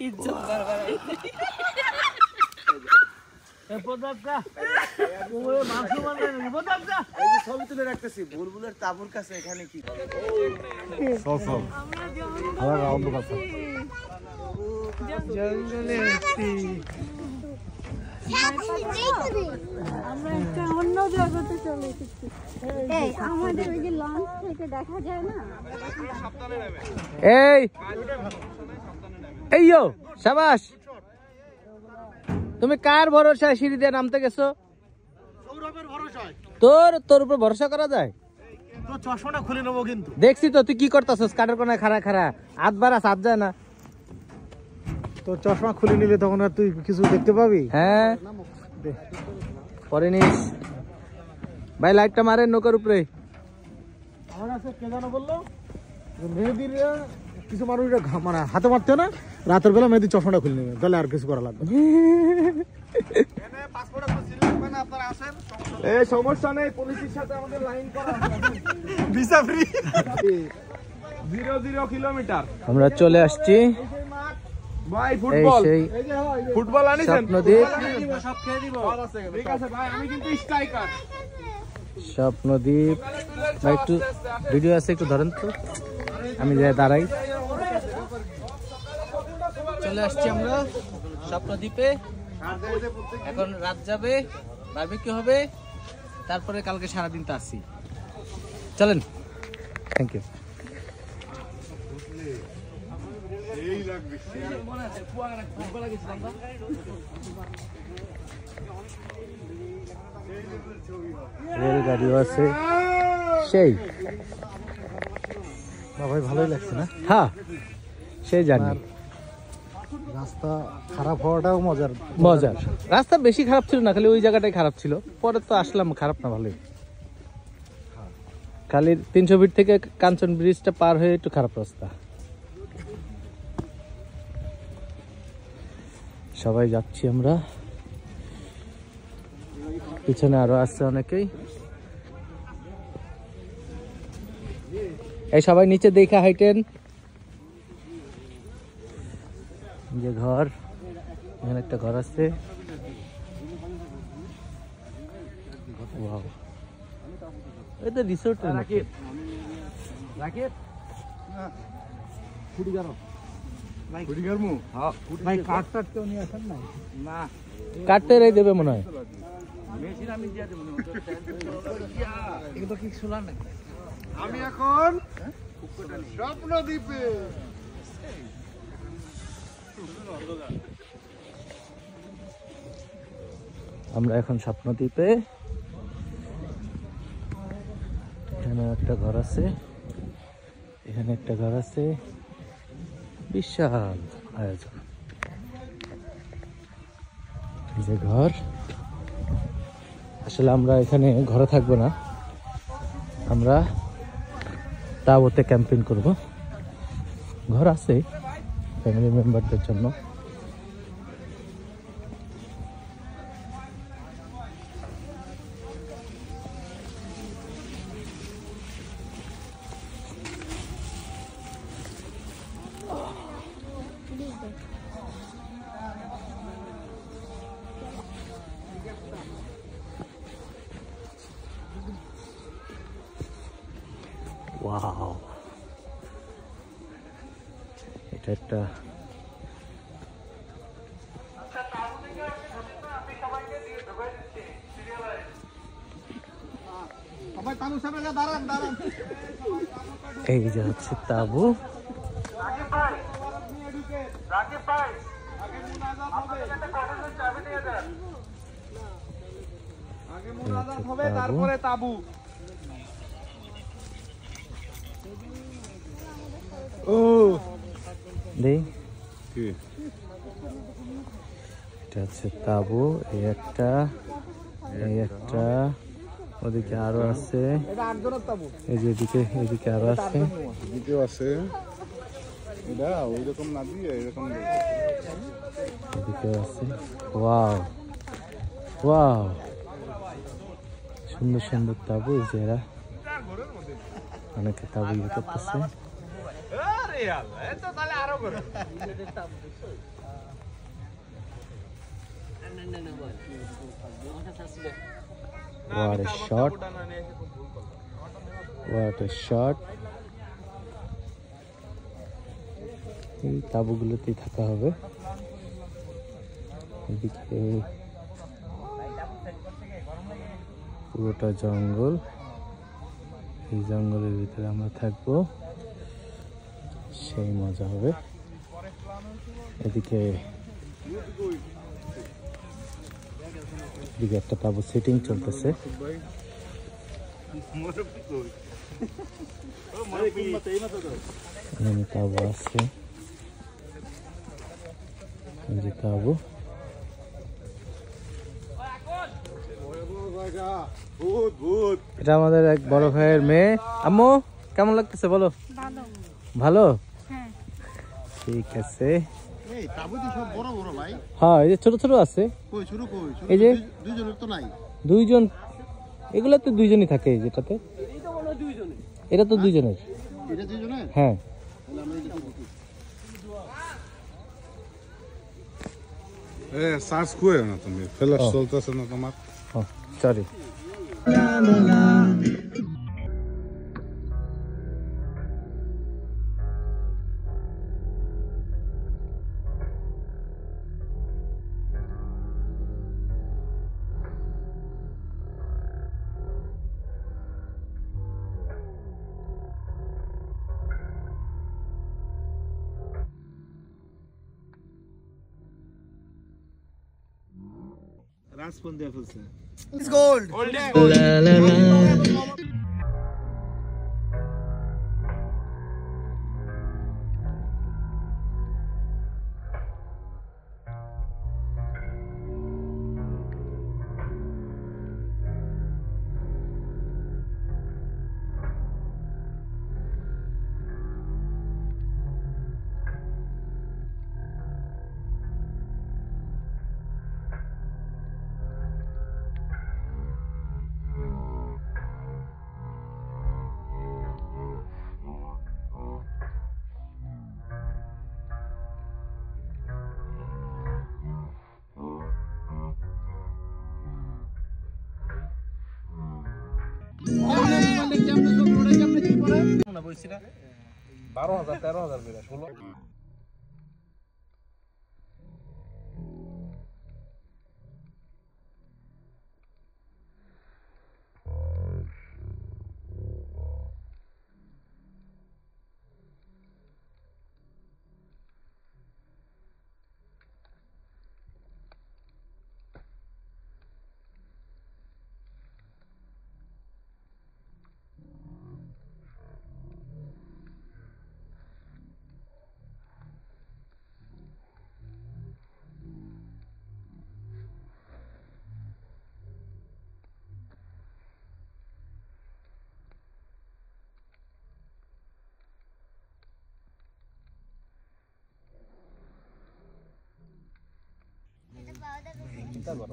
ইজ্জত বারবার ছবি তুলে রাখতেছি বুলবুলের তাবুর কাছে। এখানে কি জঙ্গলে আসছি, আমরা একটা অন্য জগতে চলে এসেছি। এই আমাদের ওই যে লঞ্চ থেকে দেখা যায় না, এই এইয়ো শাবাশ। তুমি কার ভরসায় সিঁড়ি দিয়ে নামতে গেছো? তোর উপর ভরসা করা যায়? চশমাটা খুলে নেবো কিন্তু। দেখছি তো তুই কি করতেছস, কাঠের কোনায় খাড়া খাড়া হাত বাড়াস, হাত যায় না। তোর চশমা খুলে নিলে তখন আর তুই কিছু দেখতে পাবি। হ্যাঁ পরে নিস ভাই, লাইটটা মারেন নৌকার উপরে। আমার কাছে কে জানো বললো মেহেদির কিছু মানুষ মানে হাতে মারতে না, রাতের বেলা মেহেদির চশমাটা খুলে নেবে, তাহলে আর কিছু করা লাগবে। সমস্যা নেই, পুলিশের সাথে আমাদের লাইন করা ভিসা ফ্রি 0 কিলোমিটার। আমরা চলে আসছি ভাই ফুটবল সেই ফুটবল আনিছেন? স্বপ্নদ্বীপ। সব খেয়ে দিব। ঠিক আছে ভাই, আমি কিন্তু স্ট্রাইকার। স্বপ্নদ্বীপ ভাই, একটু ভিডিও আছে, একটু ধরেন তো, আমি যাই দাঁড়াই। চলে আসছি আমরা স্বপ্নদ্বীপে। এখন রাত যাবে, বারবিকিউ হবে, তারপরে কালকে সারাদিন তো আসি। চলেন, থ্যাংক ইউ। রেলগাড়িও আছে সেই। ভাই ভালোই লাগছে না? হ্যাঁ সেই জানি। রাস্তা খারাপ হওয়াটাও মজার। রাস্তা বেশি খারাপ ছিল না, খালি ওই জায়গাটাই খারাপ ছিল। পরে তো আসলাম, খারাপ না, ভালোই। খালি 300 ফিট থেকে কাঞ্চন ব্রিজটা পার হয়ে একটু খারাপ রাস্তা। সবাই যাচ্ছি আমরা, পিছনে আরো আসছে অনেকেই। এই সবাই নিচে দেখে হাইটেন। যে ঘর, এখানে একটা ঘর আছে। এটা রিসোর্ট নাকি? ভাই কাঠ টাট কেউ নিয়ে আসেন না? কাটতে দেবে মনে হয়। আমি এখন স্বপ্নদ্বীপে। আমরা এখন স্বপ্নদ্বীপে। এখানে একটা ঘর আছে, এখানে একটা ঘর আছে, বিশাল আয়োজন। এই যে ঘর। আসলে আমরা এখানে ঘরে থাকবো না, আমরা তাঁবুতে ক্যাম্পিং করব। ঘর আছে ফ্যামিলি মেম্বারদের জন্য। ওয়াও, এটা একটা এই যে হচ্ছে তাঁবু। তারপরে তাবু। ও দেই, এটা হচ্ছে তাঁবু। এই একটা, এই একটা, ওদিকে আরো আছে। এই যে এদিকে আরো আছে, এদিকেও আছে। এটা ওইরকম না দিয়ে এরকম এদিকেও আছে। ওয়াও ওয়াও, সুন্দর সুন্দর তাঁবু। এই যে এরা অনেকে তাঁবু ইয়ে করতেছে। What a shot. What a shot. এই তাঁবুগুলোতেই থাকা হবে। এদিকে পুরোটা জঙ্গল, এই জঙ্গলের ভিতরে আমরা থাকবো, সেই মজা হবে। এদিকে একটা তাঁবু সেটিং চলতেছে। এখানে তাঁবু আছে, এই যে তাঁবু। এটা আমাদের এক বড় ভাইয়ের মেয়ে। আম্মু কেমন লাগতেছে বলো? ভালো। ভালো, হ্যাঁ। ঠিক আছে। এই তাবু তো সব বড় বড় ভাই। হ্যাঁ, এই যে ছোট ছোট আছে। কই ছোট কই? এই যে দুইজনের তো নাই। দুইজন, এগুলাতে দুইজনই থাকে। যেটাতে এটা তো দুইজনের। এটা দুইজনের? হ্যাঁ। তাহলে আমরা এটা দেখি। সার্চ করে না তুমি, ফ্ল্যাশ চলতেছে না তোমার। সরি। রাজপন দিয়ে ফেলছে।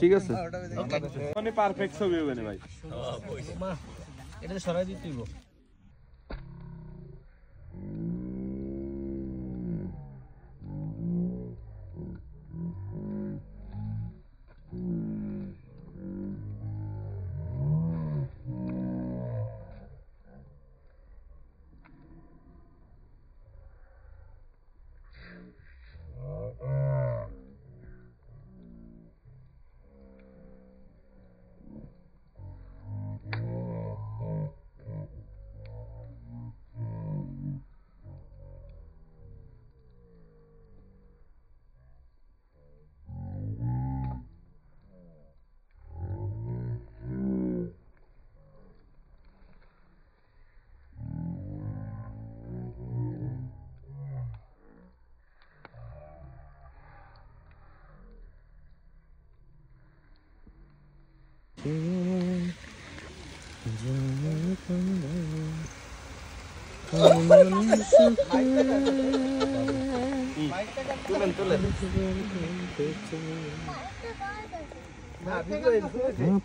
ঠিক আছে, মানে পারফেক্ট ছবি হবে না ভাই। এটা সরাই দিতে হইব।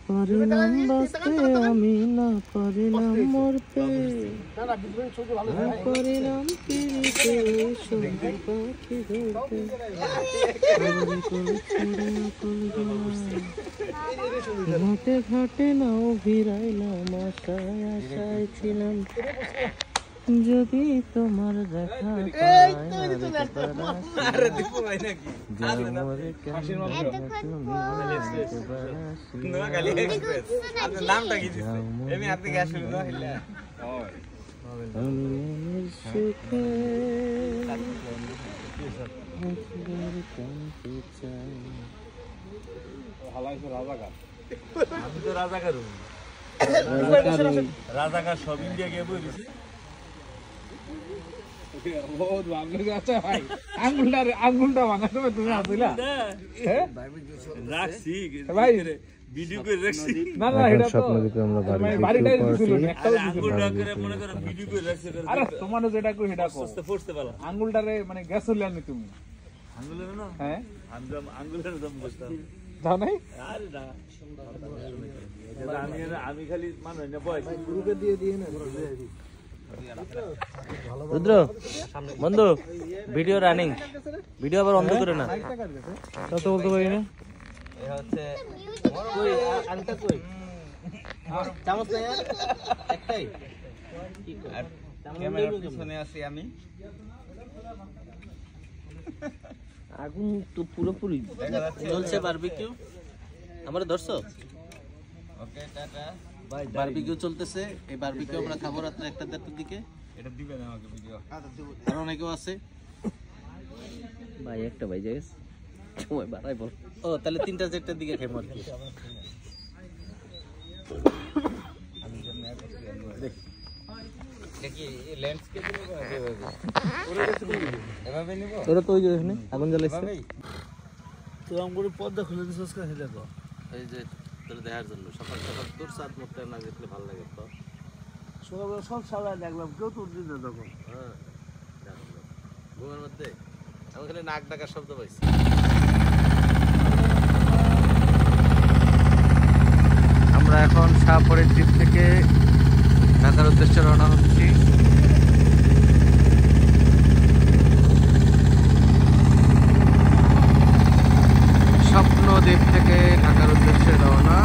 পারিলাম বাঁচতে আমি, না পারিলাম মরতে, পারিলাম পিড়িতে সবুজ পাখি ধরতে, ঘাটে ঘাটে নাও ভিড়াইলাম, আশায় আশায় ছিলাম যদি তোমার দেখা সুখে রাজাকার সব ইন্ডিয়া গিয়ে বই দিছে আঙ্গুলটা ভাঙা তুমি তুমি আসিলা রাখছি ভাই ভিডিও করে রাখছি না না এটা তো আমরা বাড়িটাই দিছিল একটা আঙ্গুলটা করে মনে করো ভিডিও করে রাখছি আরে তোমার যেটা কই সেটা কো পড়তে পারো আঙ্গুলটারে মানে গ্যাস হইলা নি তুমি আঙ্গুলের না হ্যাঁ আঙ্গুলের দাম বুঝতাম যাও নাই আরে না আমি খালি মানুষ না বয়স গ্রুপে দিয়ে দিয়ে না রুদ্র বন্ধু ভিডিও রানিং, ভিডিও আবার অন্ধ করে না, তা তো বলতে পারি না। হচ্ছে কই আলটা কই চামচ নাই আর একটাই আর ক্যামেরার পিছনে আছি আমি। আগুন তো পুরোপুরি চলছে বারবিকিউ, আমরা ধরছো? ওকে টাটা বাই। বারবিকিউ চলতেছে, এই বারবিকিউ আমরা খাবো রাত্রে 1-1:30টার দিকে। এটা দিবেন আমাকে ভিডিও আর অনেকেও আছে ভাই, একটা ভাই যাইস সময় বাড়াই বল। ও তাহলে 3-4টার দিকে খাইমু আর কি। দেখি ল্যান্ডস্কেপ নিব এভাবে নিব, ওরা তো ওই যে এখানে আগুন জ্বালাইছে তো আমগুলো পর্দা খুলে দিছস কা হেলে তো এই যে তোর দেখার জন্য। সকাল সকাল তোর সাথ মতে না দেখলে ভালো লাগে তো। সকালে সব সারা দেখলাম কেউ তোর দিন না তখন। হ্যাঁ ঘুমের মধ্যে আমি খালি নাক ডাকার শব্দ পাইছি। আমরা এখন শাহপরের দ্বীপ থেকে ঢাকার উদ্দেশ্যে রওনা হচ্ছি। স্বপ্ন দ্বীপ থেকে ঢাকার উদ্দেশ্যে রওনা।